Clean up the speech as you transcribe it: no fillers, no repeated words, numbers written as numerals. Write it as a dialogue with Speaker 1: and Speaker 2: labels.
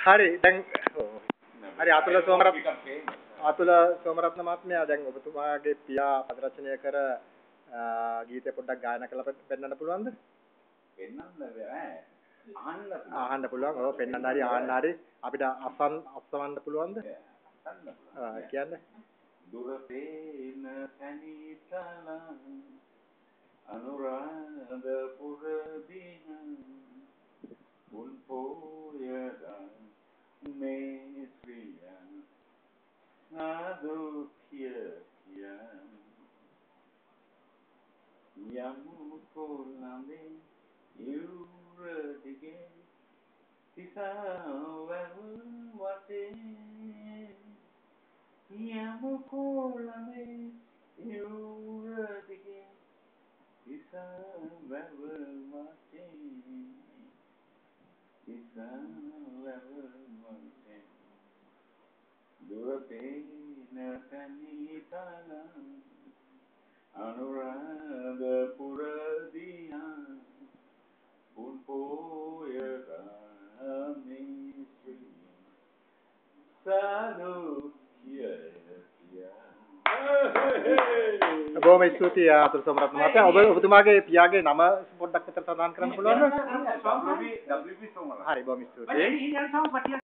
Speaker 1: හරි දැන් හරි අතුල සෝමරත්න මහත්මයා දැන් ඔබතුමාගේ පියා පද රචනය කර ගීතය පොඩ්ඩක් ගායනා කරලා පෙන්නන්න පුළුවන්ද? අහන්න පුළුවන්. ඔව් පෙන්නන්න හරි අහන්න හරි අපිට අසවන්න පුළුවන්ද? කියන්නේ
Speaker 2: දුර පේන තනිතන අනුරාධපුර දින උන් පොයදා මේ ශ්‍රියන් නාදුක්‍ය යමු කොළඹේ ඉවුර දිගේ තිසාවැල් වටේ යමු කොළඹේ ඉවුර දිගේ තිසාවැල් වටේ දුර පේන තනිතන අනුරාධපුර දිහා උන් පොයදා මේ ශ්‍රියන් සාදුක්‍ය
Speaker 1: බොහොම ස්තුතියි අතුල සෝමරත්න මහත්තයා. ඔබතුමාගේ පියාගේ නම පොඩ්ඩක් විතර සඳහන් කරන්න පුළුවන්ද?
Speaker 2: WB සෝමරත්න.
Speaker 1: හරි බොහොම ස්තුතියි.